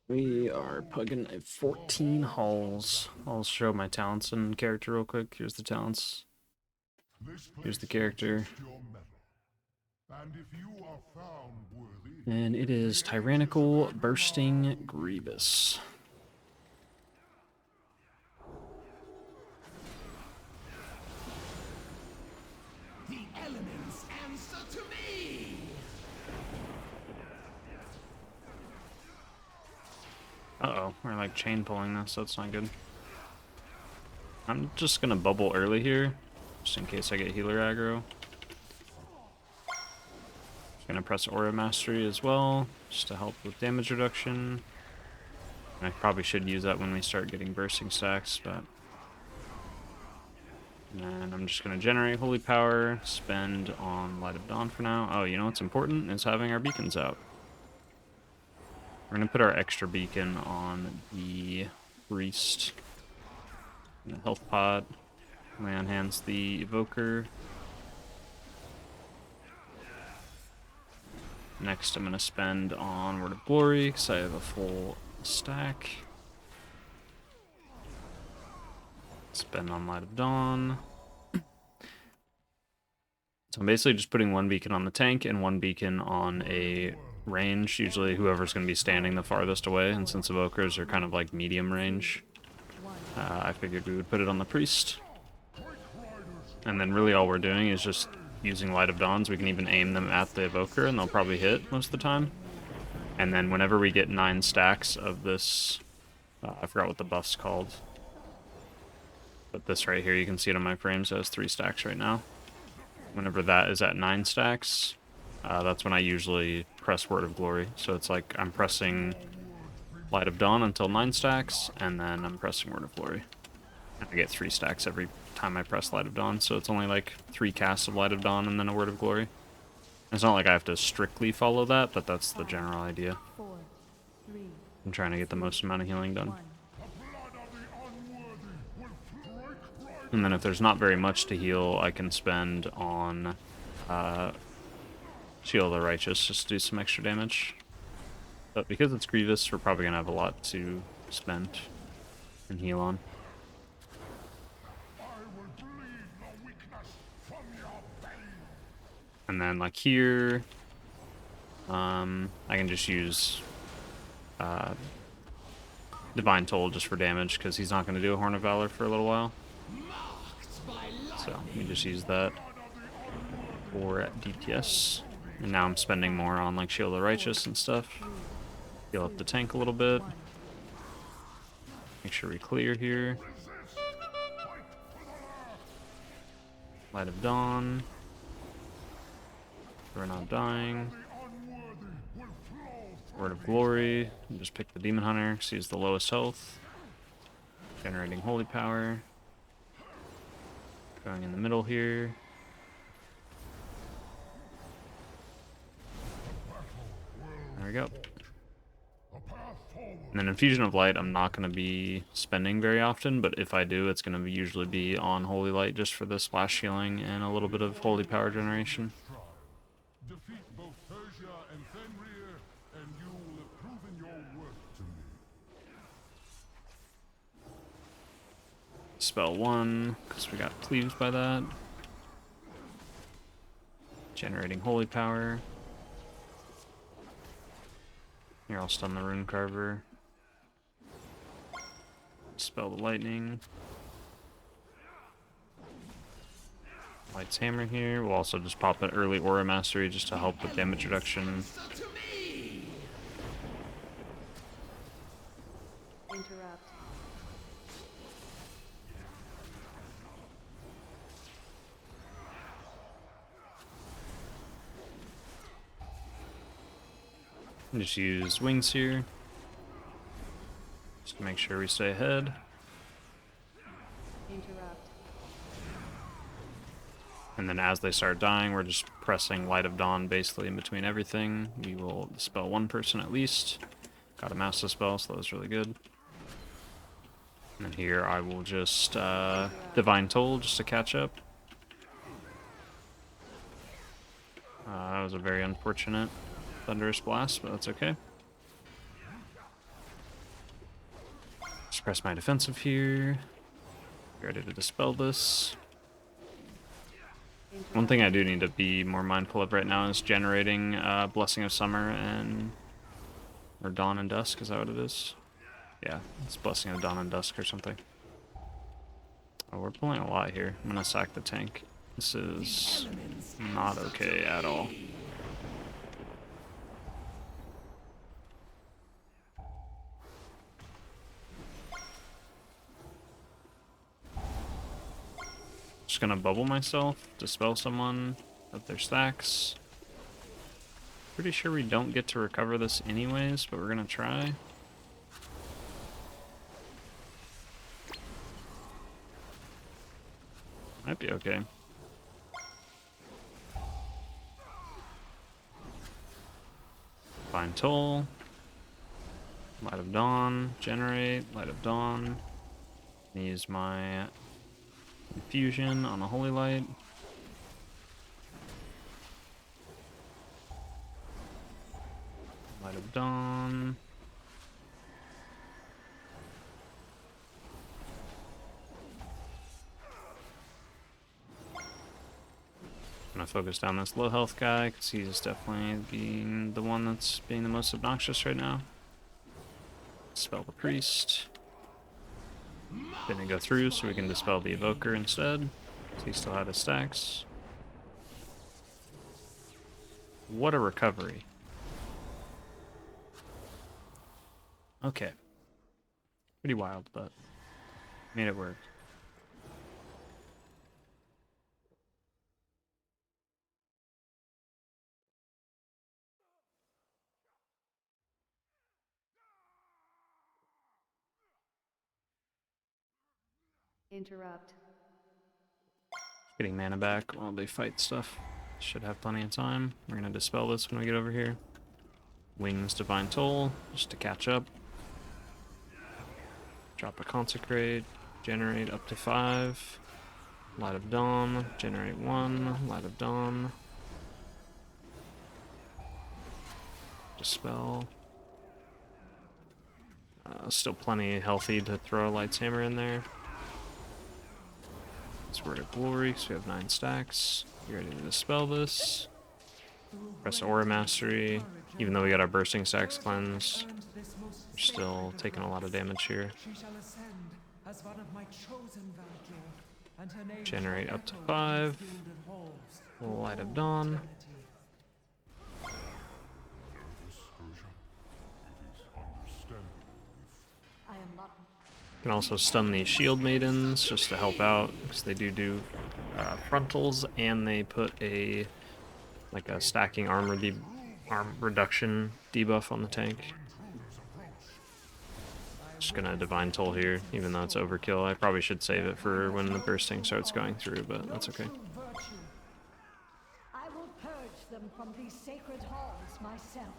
We are plugging 14 halls. I'll show my talents and character real quick. Here's the talents. Here's the character. And it is Tyrannical Bursting Grievous. The elements answer to me. Uh-oh, we're like chain pulling this, so that's not good. I'm just gonna bubble early here, just in case I get healer aggro. Just gonna press Aura Mastery as well, just to help with damage reduction. And I probably should use that when we start getting bursting stacks, but... And I'm just gonna generate Holy Power, spend on Light of Dawn for now. Oh, you know what's important is having our beacons out. We're going to put our extra beacon on the priest. And the health pot. Lay on hands the evoker. Next I'm going to spend on Word of Glory because I have a full stack. Spend on Light of Dawn. So I'm basically just putting one beacon on the tank and one beacon on a range, usually whoever's going to be standing the farthest away, and since evokers are kind of like medium range, I figured we would put it on the priest. And then really all we're doing is just using Light of Dawns. We can even aim them at the evoker and they'll probably hit most of the time. And then whenever we get 9 stacks of this, I forgot what the buff's called, but this right here, you can see it on my frames, it has 3 stacks right now. Whenever that is at 9 stacks, that's when I usually press Word of Glory. So it's like I'm pressing Light of Dawn until 9 stacks, and then I'm pressing Word of Glory. And I get 3 stacks every time I press Light of Dawn, so it's only like 3 casts of Light of Dawn and then a Word of Glory. It's not like I have to strictly follow that, but that's the general idea. I'm trying to get the most amount of healing done. And then if there's not very much to heal, I can spend on Shield of the Righteous just to do some extra damage. But because it's Grievous, we're probably going to have a lot to spend and heal on. And then like here, I can just use Divine Toll just for damage because he's not going to do a Horn of Valor for a little while. So let me just use that for DPS. And now I'm spending more on like Shield of the Righteous and stuff. Heal up the tank a little bit. Make sure we clear here. Light of Dawn. We're not dying. Word of Glory. And just pick the Demon Hunter because he's the lowest health. Generating Holy Power. Going in the middle here. There we go. And then Infusion of Light, I'm not going to be spending very often, but if I do, it's going to usually be on Holy Light just for the splash healing and a little bit of Holy Power generation. Defeat both Hyrja and Fenryr, and you will have proven your worth to me. Spell 1, because we got cleaved by that. Generating Holy Power. Here, I'll stun the Rune Carver. Spell the Lightning. Light's Hammer here. We'll also just pop an early Aura Mastery just to help with damage reduction. Interrupt. Just use Wings here. Just to make sure we stay ahead. Interrupt. And then as they start dying, we're just pressing Light of Dawn basically in between everything. We will dispel one person at least. Got a mouse dispel, so that was really good. And then here I will just Divine Toll just to catch up. That was a very unfortunate, Thunderous Blast, but that's okay. Suppress my defensive here. Ready to dispel this. One thing I do need to be more mindful of right now is generating Blessing of Summer and... or Dawn and Dusk, is that what it is? Yeah, it's Blessing of Dawn and Dusk or something. Oh, we're pulling a lot here. I'm gonna sack the tank. This is not okay at all. Just gonna bubble myself, dispel someone of their stacks. Pretty sure we don't get to recover this anyways, but we're gonna try. Might be okay. Find Toll. Light of Dawn. Generate. Light of Dawn. Use my Infusion on a Holy Light. Light of Dawn. I'm gonna focus down this low health guy because he's definitely being the one that's being the most obnoxious right now. Dispel the Priest. Didn't go through, so we can dispel the Evoker instead. So he still had his stacks. What a recovery. Okay. Pretty wild, but made it work. Interrupt. Getting mana back while they fight stuff. Should have plenty of time. We're gonna dispel this when we get over here. Wings Divine Toll, just to catch up. Drop a Consecrate, generate up to 5. Light of Dawn, generate 1. Light of Dawn. Dispel. Still plenty healthy to throw a Light's Hammer in there. Word of Glory, so we have 9 stacks. You ready to dispel this? Press Aura Mastery. Even though we got our Bursting Stacks cleansed, we're still taking a lot of damage here. Generate up to 5. Light of Dawn. Can also stun the Shield Maidens just to help out, because they do frontals, and they put a stacking arm reduction debuff on the tank. Just gonna Divine Toll here, even though it's overkill. I probably should save it for when the bursting starts going through, but that's okay. I will purge them from these sacred halls myself.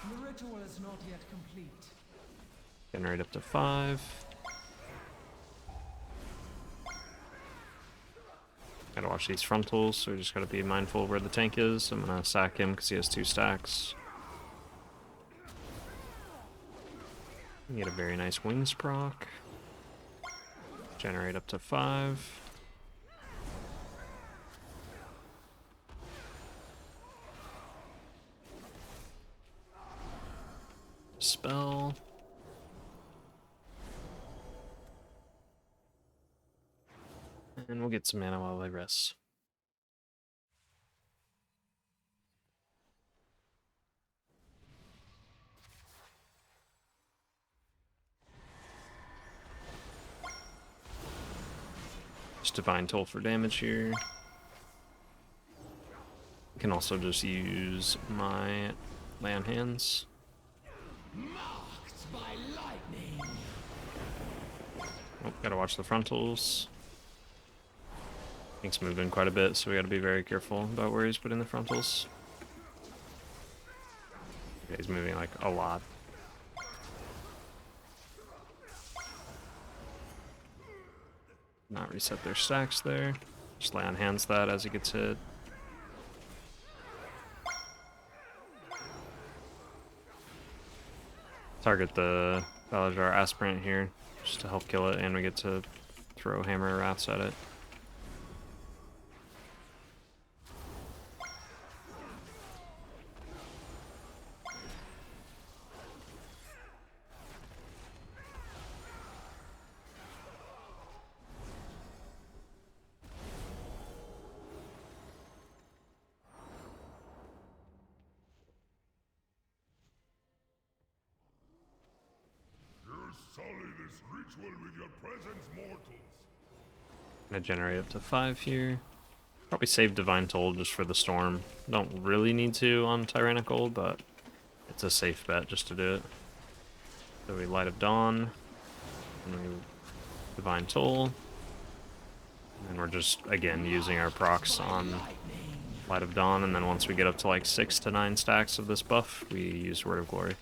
The ritual is not yet complete. Generate up to 5. Gotta watch these frontals, so we just gotta be mindful of where the tank is. I'm gonna sack him because he has 2 stacks. Get a very nice Wings proc. Generate up to 5. Spell. And we'll get some mana while they rest. Just Divine Toll for damage here. I can also just use my land hands. Marked by lightning. Oh, gotta watch the frontals. Things moving quite a bit, so we gotta be very careful about where he's putting the frontals. Okay, he's moving like a lot. Not reset their stacks there. Just lay on hands that as he gets hit. Target the Valor aspirant here just to help kill it, and we get to throw Hammer of Wraths at it. Sully this ritual with your presence, mortals. Gonna generate up to 5 here. Probably save Divine Toll just for the storm. Don't really need to on Tyrannical, but it's a safe bet just to do it. So we Light of Dawn, and we Divine Toll, and we're just, again, using our procs on Light of Dawn, and then once we get up to like 6 to 9 stacks of this buff, we use Word of Glory.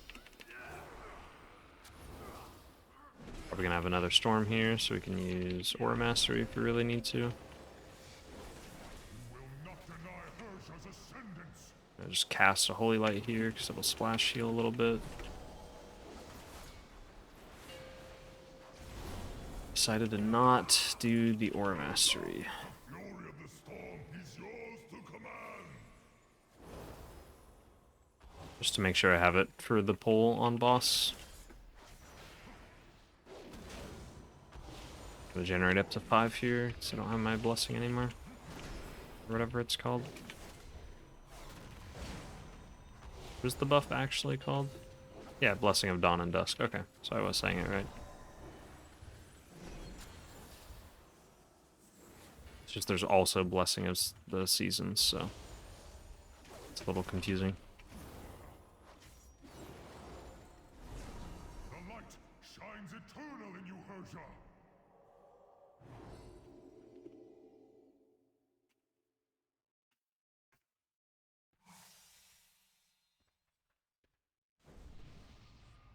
Probably gonna have another storm here, so we can use Aura Mastery if we really need to. I'll just cast a Holy Light here because it'll splash heal a little bit. Decided to not do the Aura Mastery. Fury of the storm is yours to command. Just to make sure I have it for the pull on boss. Gonna generate up to 5 here, so I don't have my blessing anymore. Or whatever it's called. What is the buff actually called? Yeah, Blessing of Dawn and Dusk. Okay, so I was saying it right. It's just there's also Blessing of the Seasons, so it's a little confusing. The light shines eternal in you, Hyrja.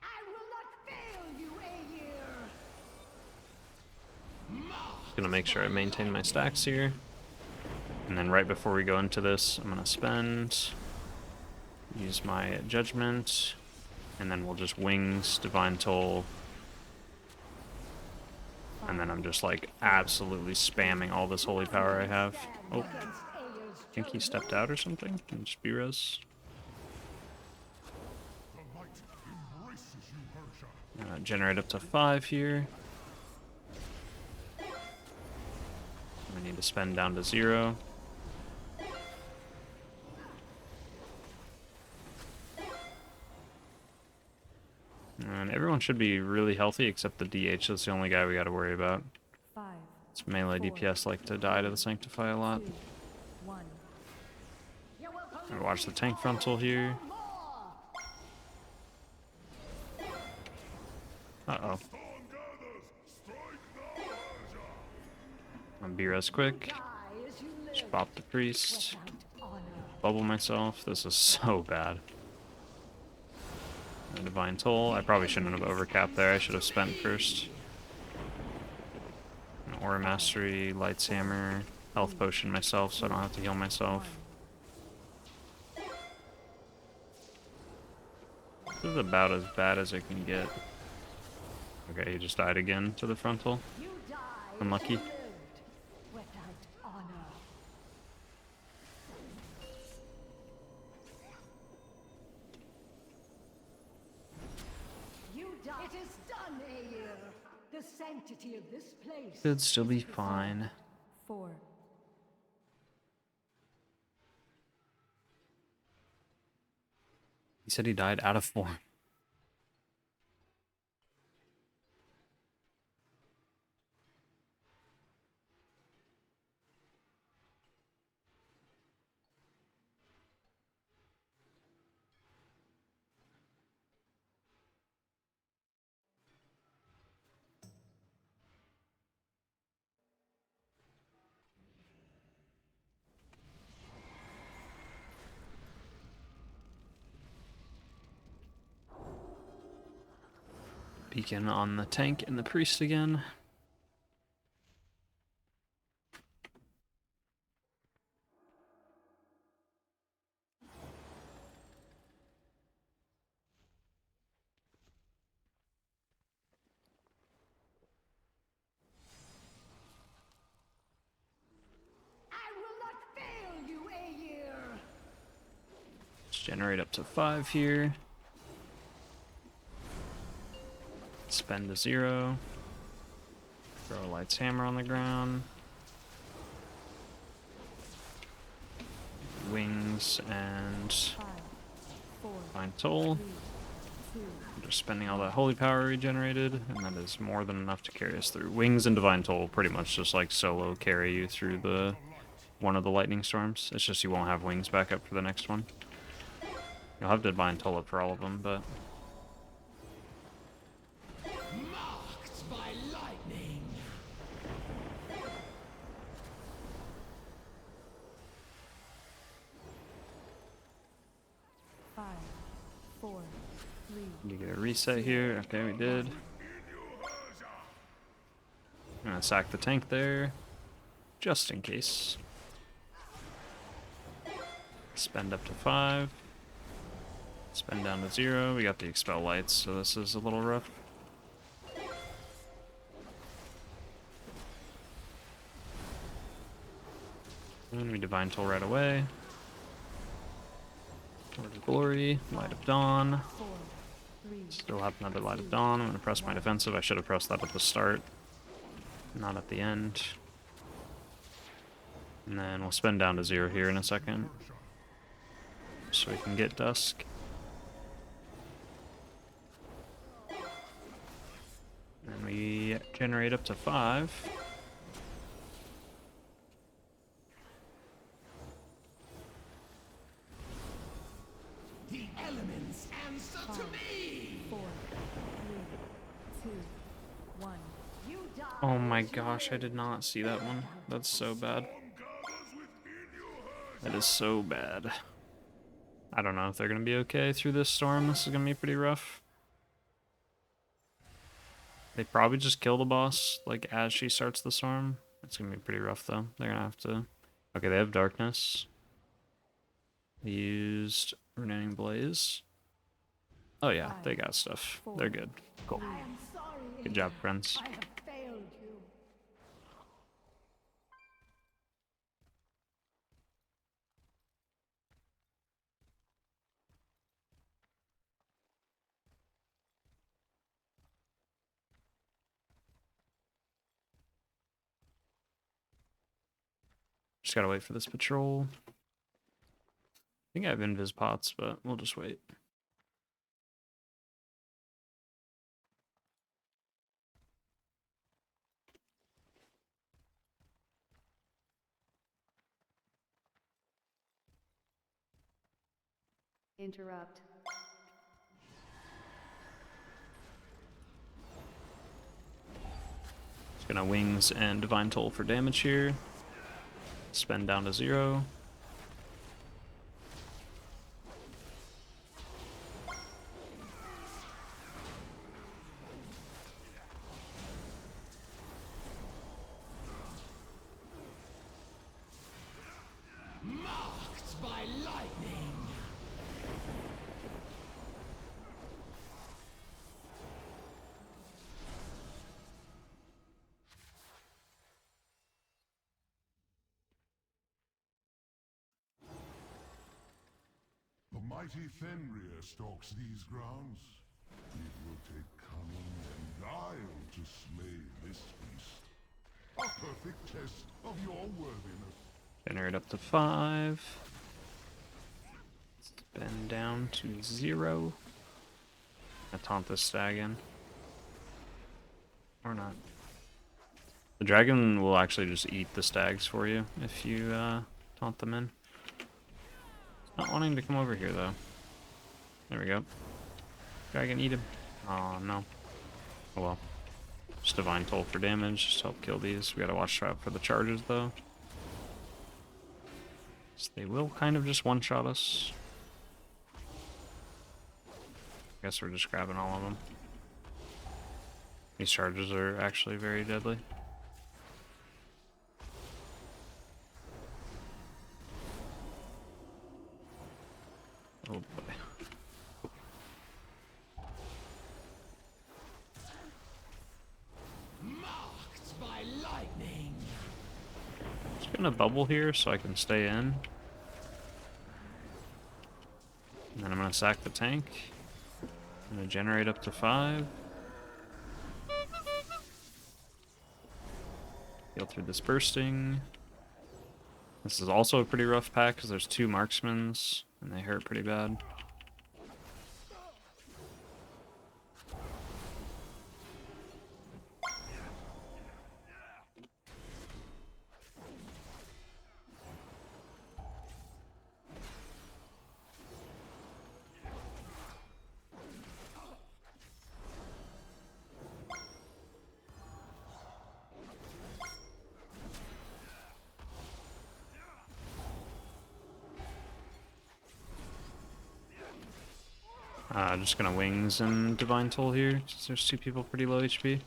I will not fail you, Aegir! Just gonna make sure I maintain my stacks here. And then right before we go into this, I'm gonna spend, use my Judgment, and then we'll just Wings, Divine Toll, and then I'm just like absolutely spamming all this holy power I have. Oh, I think he stepped out or something. Can just be res. The light embraces you, Hyrja. Generate up to 5 here. We need to spend down to 0. And everyone should be really healthy except the DH. That's the only guy we got to worry about. 5, It's melee DPS like to die to the Sanctify a lot. 1. I watch the tank frontal here. Uh-oh. Storm gathers. Strike now, Hyrja. I'm B-res quick. Just bop the priest. Bubble myself. This is so bad. A Divine Toll. I probably shouldn't have overcapped there. I should have spent first. An Aura Mastery, Light's Hammer, Health Potion myself so I don't have to heal myself. This is about as bad as it can get. Okay, he just died again to the frontal. Unlucky. It is done, Aegir. The sanctity of this place. Could still be fine. 4. He said he died out of 4. Beacon on the tank and the priest again. Generate up to 5 here. Spend to 0. Throw a Light's Hammer on the ground. Wings and Divine Toll. Just spending all that holy power regenerated, and that is more than enough to carry us through. Wings and Divine Toll pretty much just like solo carry you through the one of the lightning storms. It's just you won't have wings back up for the next one. You'll have Divine Toll up for all of them, but Marked by lightning. Five, four, three. you get a reset here. Okay, we did. I'm gonna sack the tank there, just in case. Spend up to 5. Spend down to 0. We got the Expel Lights, so this is a little rough. And we Divine Toll right away. Word of Glory, Light of Dawn. Four, three, Still have another Light of Dawn. I'm going to press my defensive. I should have pressed that at the start, not at the end. And then we'll spend down to 0 here in a second, so we can get Dusk. And we generate up to 5. The elements answer to me. four, three, two, one. You die. Oh my gosh, I did not see that one. That's so bad. That is so bad. I don't know if they're going to be okay through this storm. This is going to be pretty rough. They probably just kill the boss, like, as she starts the storm. It's going to be pretty rough, though. They're going to have to... Okay, they have Darkness. They used Renewing Blaze. Oh yeah, they got stuff. They're good. Cool. I am sorry. Good job, friends. I have failed you. Just gotta wait for this patrol. I think I have invis pots, but we'll just wait. Interrupt. Just gonna Wings and Divine Toll for damage here. Spend down to 0. Marked by lightning. The mighty Fenryr stalks these grounds. It will take cunning and guile to slay this beast. A perfect test of your worthiness. Generate up to 5. Spend down to 0. I taunt this stag in. Or not. The dragon will actually just eat the stags for you if you taunt them in. Not wanting to come over here though. There we go. Dragon, eat him. Oh no. Oh well. Just Divine Toll for damage, just help kill these. We gotta watch out for the charges though. So they will kind of just one-shot us. I guess we're just grabbing all of them. These charges are actually very deadly. Oh boy. Marked by lightning. Just gonna bubble here so I can stay in. And then I'm gonna sack the tank. I'm gonna generate up to 5. Heal through this bursting. This is also a pretty rough pack because there's 2 marksmans and they hurt pretty bad. Just gonna wings and divine toll here, since there's 2 people pretty low HP.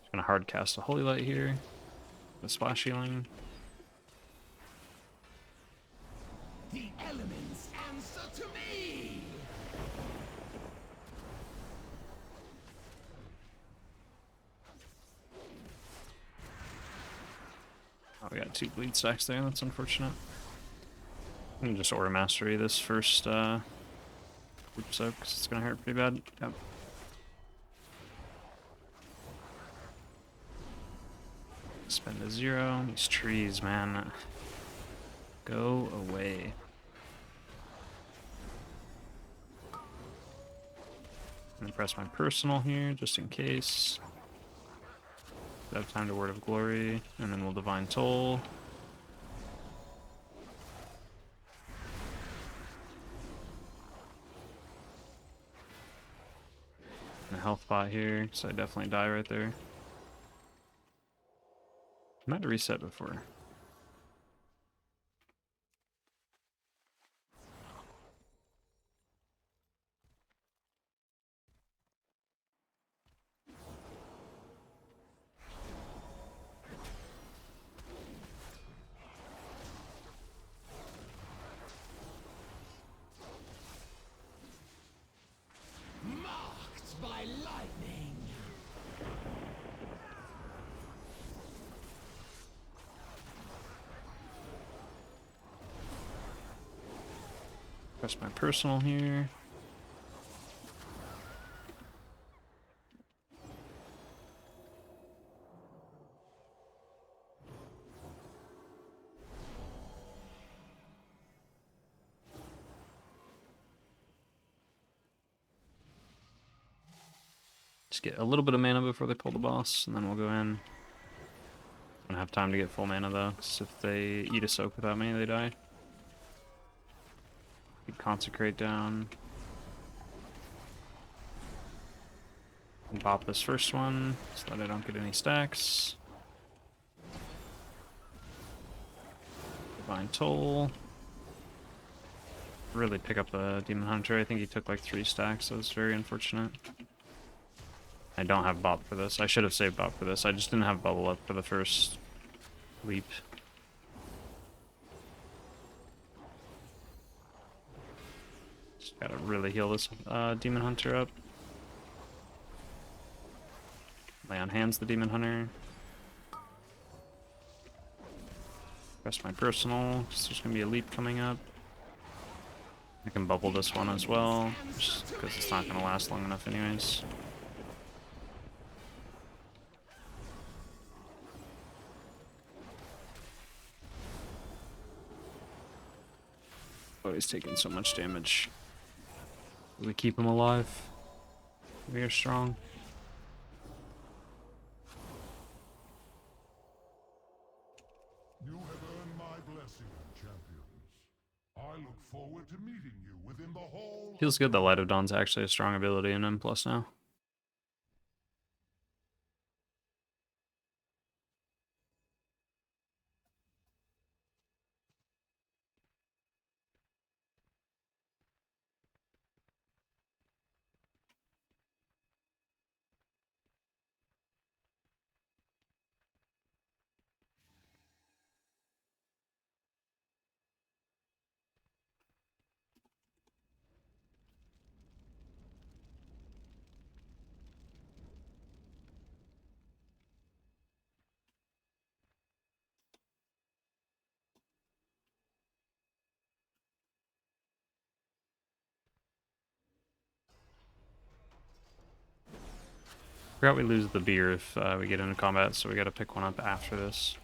Just gonna hard cast a holy light here. The splash healing. The elements answer to me! Oh, we got 2 bleed stacks there, that's unfortunate. I'm gonna just Aura Mastery this first group soak, because it's gonna hurt pretty bad. Yep. Spend a 0. These trees, man. Go away. I'm gonna press my personal here, just in case. I have time to Word of Glory, and then we'll Divine Toll. And a health pot here, so I definitely die right there. I might have reset before. Marked by lightning! Press my personal here. Just get a little bit of mana before they pull the boss, and then we'll go in. Don't have time to get full mana though, because if they eat a soak without me, they die. Keep Consecrate down. And pop this first one, so that I don't get any stacks. Divine Toll. Really pick up the Demon Hunter. I think he took like 3 stacks, so it's very unfortunate. I don't have Bop for this. I should have saved Bop for this. I just didn't have Bubble up for the first leap. Just gotta really heal this Demon Hunter up. Lay on hands the Demon Hunter. Press my personal, because there's gonna be a leap coming up. I can bubble this one as well, just because it's not gonna last long enough anyways. Oh, he's taking so much damage. We keep him alive. We are strong. You have earned my blessing, champions. I look forward to meeting you within the hall. Feels good that Light of Dawn's actually a strong ability in M+ now. Forgot we lose the beer if we get into combat, so we gotta pick one up after this.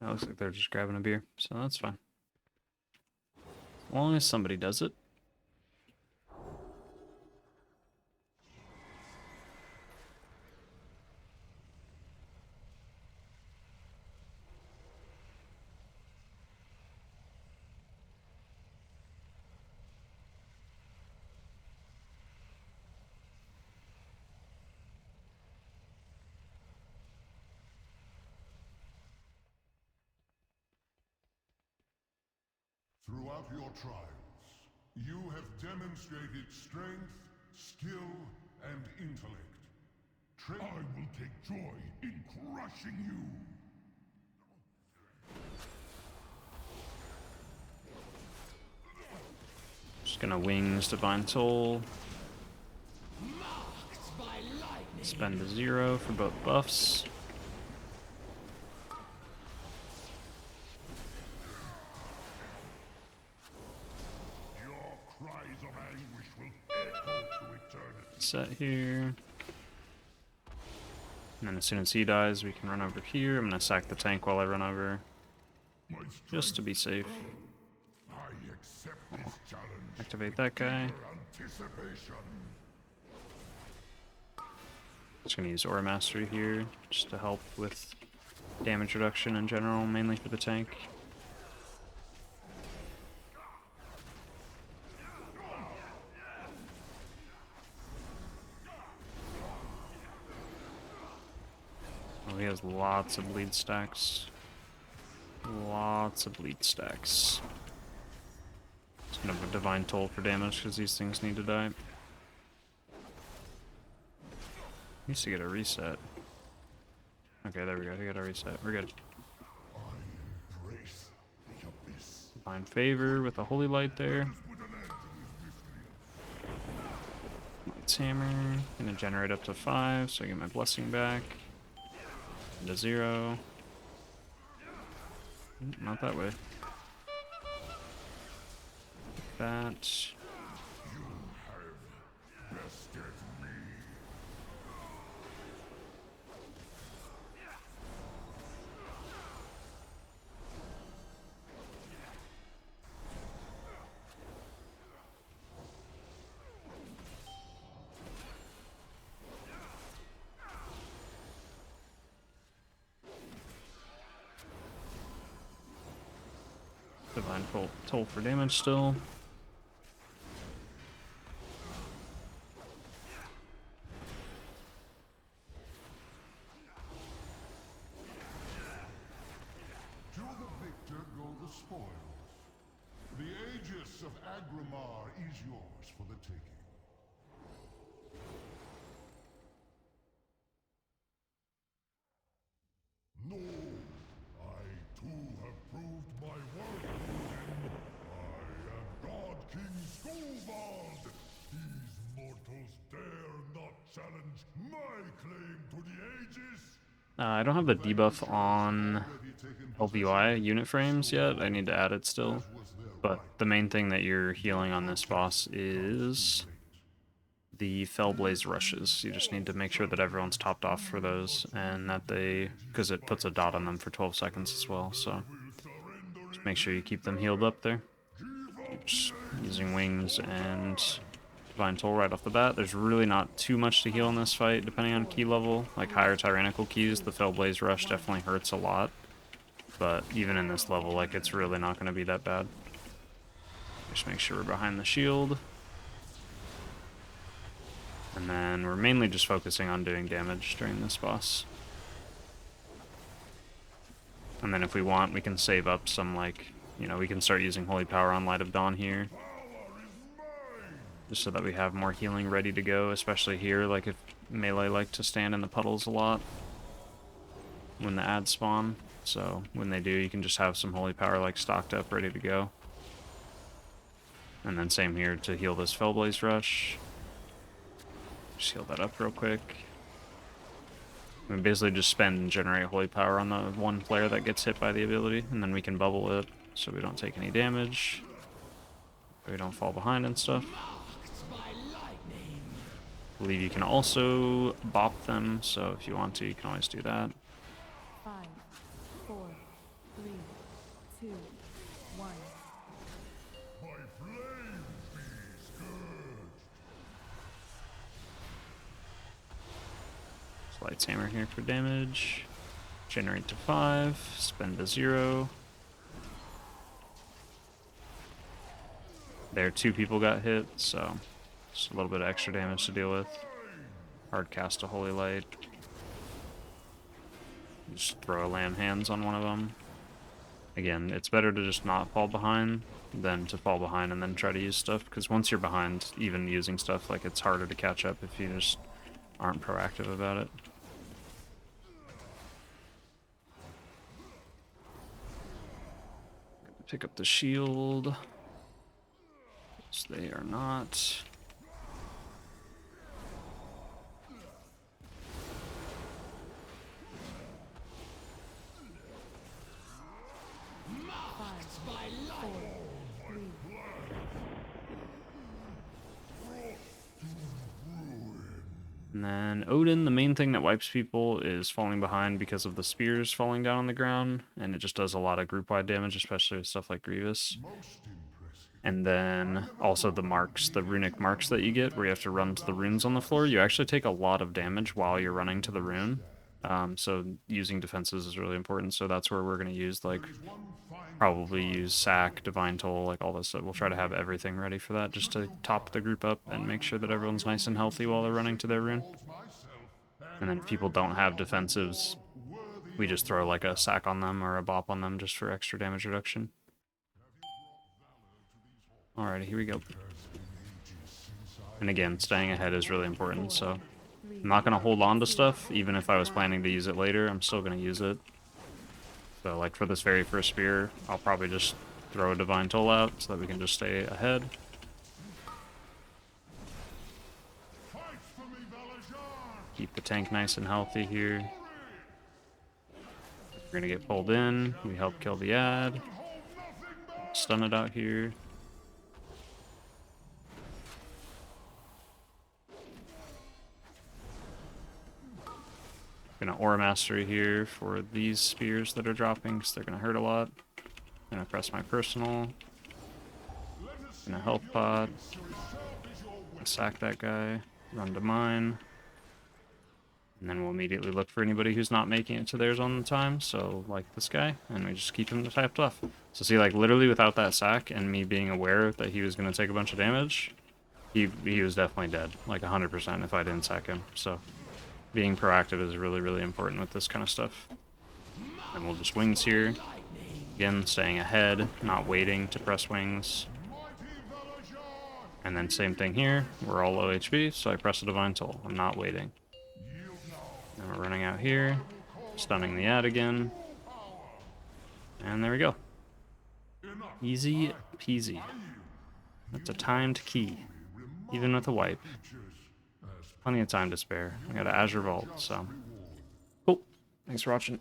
It looks like they're just grabbing a beer, so that's fine. As long as somebody does it. Throughout your trials, you have demonstrated strength, skill, and intellect. I will take joy in crushing you. Just gonna wings Divine Soul. Spend a 0 for both buffs. Set here. And then as soon as he dies, we can run over here. I'm gonna sack the tank while I run over. Just to be safe. Activate that guy. Just gonna use Aura Mastery here, just to help with damage reduction in general, mainly for the tank. Oh, he has lots of bleed stacks. Lots of bleed stacks. Just gonna have a Divine Toll for damage because these things need to die. Needs to get a reset. Okay, there we go. He got a reset. We're good. Divine Favor with a Holy Light there. Light's Hammer. Gonna generate up to 5, so I get my blessing back. Into 0. Not that way. That. Divine Toll for damage still. To the victor go the spoils. The Aegis of Agrimar is yours for the taking. No, I too have proved my worth, Odyn. I am God King Skovald. These mortals dare not challenge my claim to the Aegis. I don't have the debuff on LVI unit frames yet. I need to add it still. But the main thing that you're healing on this boss is the Fellblaze rushes. You just need to make sure that everyone's topped off for those, and that they, because it puts a dot on them for 12 seconds as well, so just make sure you keep them healed up there. Just using wings and Divine Toll right off the bat. There's really not too much to heal in this fight, depending on key level. Like higher tyrannical keys, the Fellblaze rush definitely hurts a lot, but even in this level, like, it's really not going to be that bad. Just make sure we're behind the shield. And then we're mainly just focusing on doing damage during this boss. And then if we want, we can save up some, like, you know, we can start using Holy Power on Light of Dawn here. Just so that we have more healing ready to go, especially here, like if melee like to stand in the puddles a lot when the ads spawn. So when they do, you can just have some Holy Power like stocked up, ready to go. And then same here to heal this Fellblaze Rush. Just heal that up real quick. We basically just spend and generate Holy Power on the one player that gets hit by the ability, and then we can bubble it so we don't take any damage. We don't fall behind and stuff. I believe you can also bop them, so if you want to, you can always do that. 5, 4, 3, 2, 1. My flame be scourged. Light's Hammer here for damage. Generate to 5, spend to 0. There, 2 people got hit, so just a little bit of extra damage to deal with. Hard cast a Holy Light. Just throw a Lamb Hands on one of them. Again, it's better to just not fall behind than to fall behind and then try to use stuff, because once you're behind, even using stuff, like, it's harder to catch up if you just aren't proactive about it. Pick up the shield. So they are not. And then Odyn, the main thing that wipes people is falling behind because of the spears falling down on the ground, and it just does a lot of group-wide damage, especially with stuff like Grievous. And then also the marks, the runic marks that you get, where you have to run to the runes on the floor, you actually take a lot of damage while you're running to the rune. So using defenses is really important, so that's where we're going to use, like, probably use Sack, Divine Toll, like all this stuff. We'll try to have everything ready for that, just to top the group up and make sure that everyone's nice and healthy while they're running to their rune. And then if people don't have defensives, we just throw like a Sack on them or a Bop on them just for extra damage reduction. Alrighty, here we go. And again, staying ahead is really important, so I'm not going to hold on to stuff. Even if I was planning to use it later, I'm still going to use it. So, like, for this very first spear, I'll probably just throw a Divine Toll out so that we can just stay ahead. Keep the tank nice and healthy here. We're gonna get pulled in. We help kill the ad. Stun it out here. Gonna Aura Mastery here for these spears that are dropping, because they're gonna hurt a lot. Gonna press my personal. Gonna health pod. Sack that guy. Run to mine. And then we'll immediately look for anybody who's not making it to theirs on the time, so like this guy, and we just keep him typed off. So see, like, literally without that sack and me being aware that he was gonna take a bunch of damage, he was definitely dead, like 100% if I didn't sack him. So being proactive is really, really important with this kind of stuff. And we'll just wings here. Again, staying ahead, not waiting to press wings. And then same thing here. We're all low HP, so I press a Divine Toll. I'm not waiting. And we're running out here, stunning the ad again. And there we go. Easy peasy. That's a timed key, even with a wipe. Plenty of time to spare. I got an Azure Vault, so. Cool. Thanks for watching.